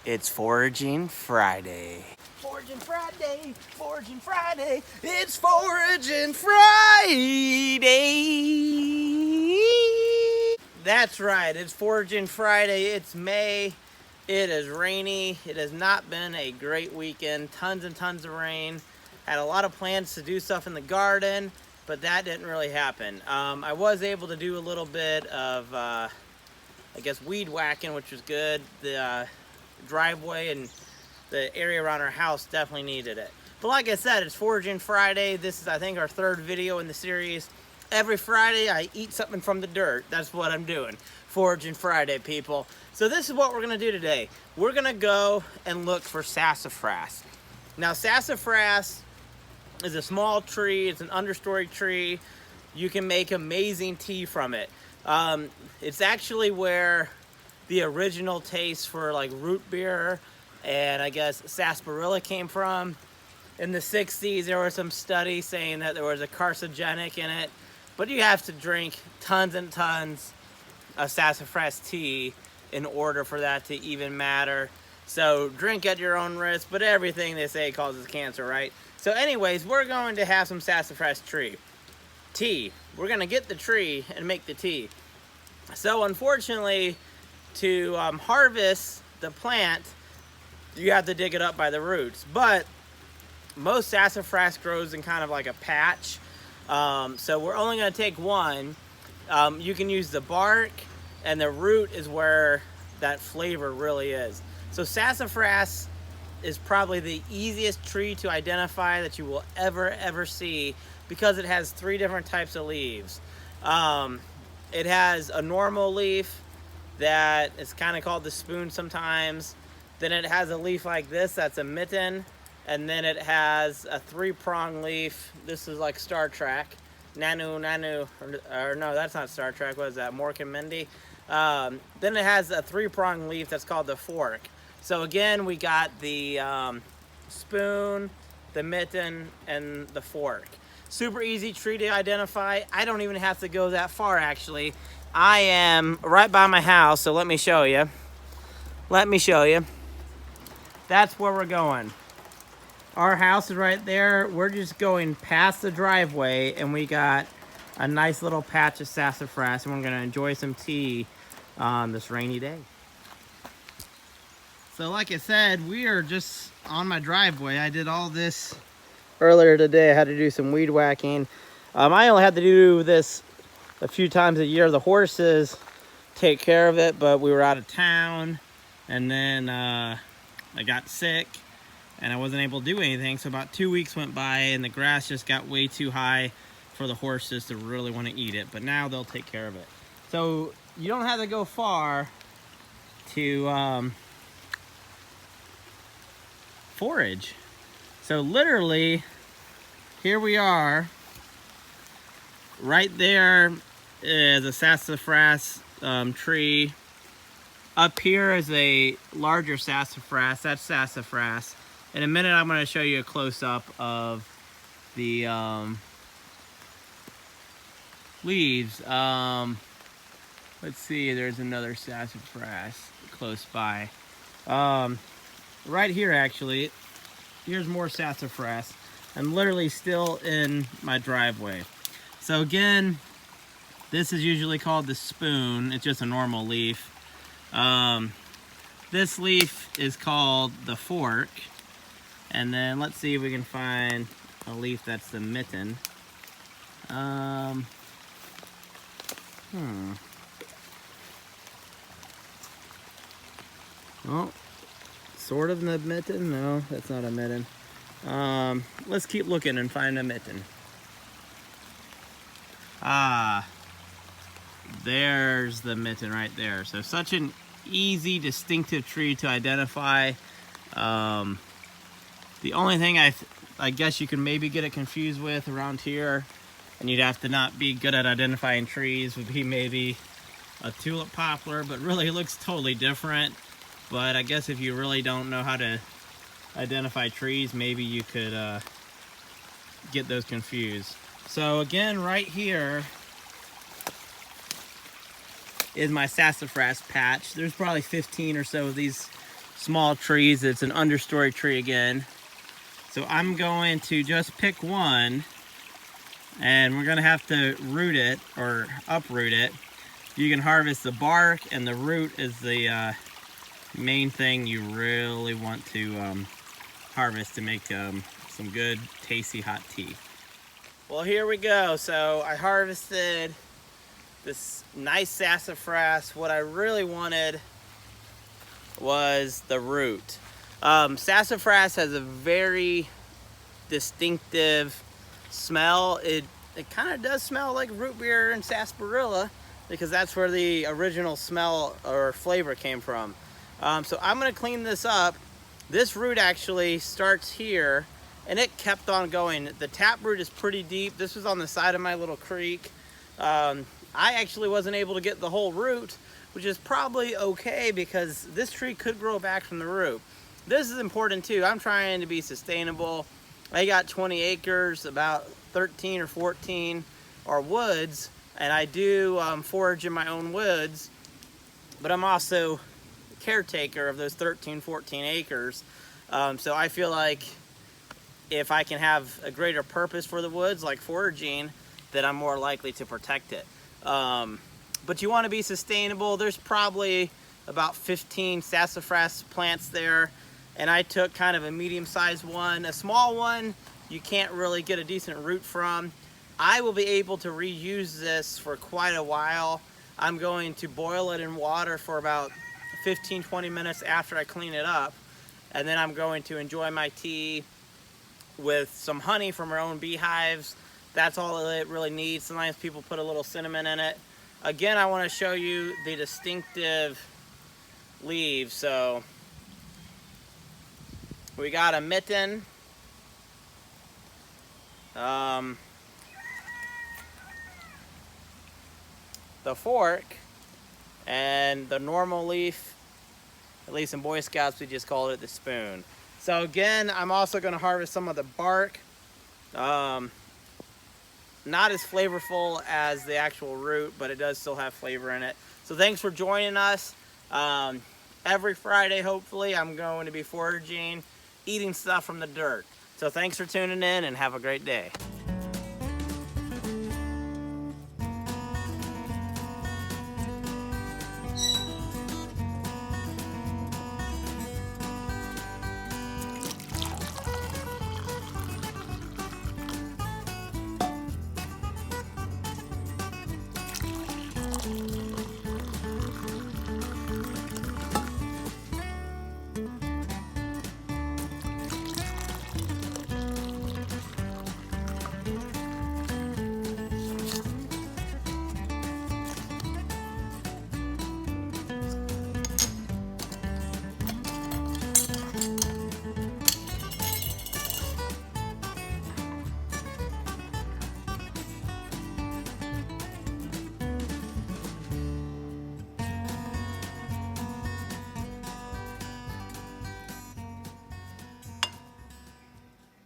It's Foraging Friday. Foraging Friday, Foraging Friday, it's Foraging Friday. That's right, it's Foraging Friday. It's May. It is rainy. It has not been a great weekend. Tons and tons of rain. Had a lot of plans to do stuff in the garden, but that didn't really happen. I was able to do a little bit of, I guess, weed whacking, which was good. The driveway and the area around our house definitely needed it. But like I said, it's Foraging Friday. This is, I think, our third video in the series. Every Friday, I eat something from the dirt. That's what I'm doing. Foraging Friday, people. So this is what we're going to do today. We're going to go and look for sassafras. Now, sassafras is a small tree. It's an understory tree. You can make amazing tea from it. It's actually where the original taste for like root beer and I guess sarsaparilla came from. In the 60s, there were some studies saying that there was a carcinogenic in it, but you have to drink tons and tons of sassafras tea in order for that to even matter. So drink at your own risk, but everything they say causes cancer, right? So anyways, we're going to have some sassafras tea. We're gonna get the tree and make the tea. So unfortunately, to harvest the plant, you have to dig it up by the roots. But most sassafras grows in kind of like a patch. So we're only gonna take one. You can use the bark, and the root is where that flavor really is. So sassafras is probably the easiest tree to identify that you will ever see, because it has three different types of leaves. It has a normal leaf that is kind of called the spoon sometimes. Then it has a leaf like this, that's a mitten. And then it has a three-prong leaf. This is like Star Trek. Nanu, or no, that's not Star Trek. What is that, Mork and Mindy? Then it has a three-prong leaf that's called the fork. So again, we got the spoon, the mitten, and the fork. Super easy tree to identify. I don't even have to go that far, actually. I am right by my house, so let me show you. That's where we're going. Our house is right there. We're just going past the driveway, and we got a nice little patch of sassafras, and we're gonna enjoy some tea on this rainy day. So like I said, we are just on my driveway. I did all this earlier today. I had to do some weed whacking. I only had to do this a few times a year. The horses take care of it, but we were out of town, and then I got sick and I wasn't able to do anything. So about 2 weeks went by and the grass just got way too high for the horses to really want to eat it, but now they'll take care of it. So you don't have to go far to forage. So literally, here we are. Right there is a sassafras tree. Up here is a larger sassafras. That's sassafras. In a minute, I'm going to show you a close-up of the leaves. Let's see, there's another sassafras close by. Right here, actually, here's more sassafras. I'm literally still in my driveway. So again, this is usually called the spoon. It's just a normal leaf. This leaf is called the fork. And then let's see if we can find a leaf that's the mitten. Oh, sort of the mitten. No, that's not a mitten. Let's keep looking and find a mitten. Ah, there's the mitten right there. So such an easy, distinctive tree to identify. The only thing I guess you can maybe get it confused with around here, and you'd have to not be good at identifying trees, would be maybe a tulip poplar, but really it looks totally different. But I guess if you really don't know how to identify trees, maybe you could get those confused. So again, right here is my sassafras patch. There's probably 15 or so of these small trees. It's an understory tree again. So I'm going to just pick one, and we're gonna have to root it or uproot it. You can harvest the bark, and the root is the main thing you really want to harvest to make some good tasty hot tea. Well, here we go. So I harvested this nice sassafras. What I really wanted was the root. Sassafras has a very distinctive smell. It kind of does smell like root beer and sarsaparilla, because that's where the original smell or flavor came from. So I'm gonna clean this up. This root actually starts here, and it kept on going. The tap root is pretty deep. This was on the side of my little creek. I actually wasn't able to get the whole root, which is probably okay because this tree could grow back from the root. This is important too. I'm trying to be sustainable. I got 20 acres, about 13 or 14 are woods, and I do forage in my own woods, but I'm also caretaker of those 13, 14 acres. So I feel like if I can have a greater purpose for the woods, like foraging, then I'm more likely to protect it. But you want to be sustainable. There's probably about 15 sassafras plants there, and I took kind of a medium-sized one. A small one you can't really get a decent root from. I will be able to reuse this for quite a while. I'm going to boil it in water for about 15-20 minutes after I clean it up, and then I'm going to enjoy my tea with some honey from our own beehives. That's all it really needs. Sometimes people put a little cinnamon in it. Again, I want to show you the distinctive leaves. So we got a mitten, the fork, and the normal leaf. At least in Boy Scouts, we just called it the spoon. So again, I'm also going to harvest some of the bark. Not as flavorful as the actual root, but it does still have flavor in it. So thanks for joining us. Every Friday, hopefully, I'm going to be foraging, eating stuff from the dirt. So thanks for tuning in, and have a great day.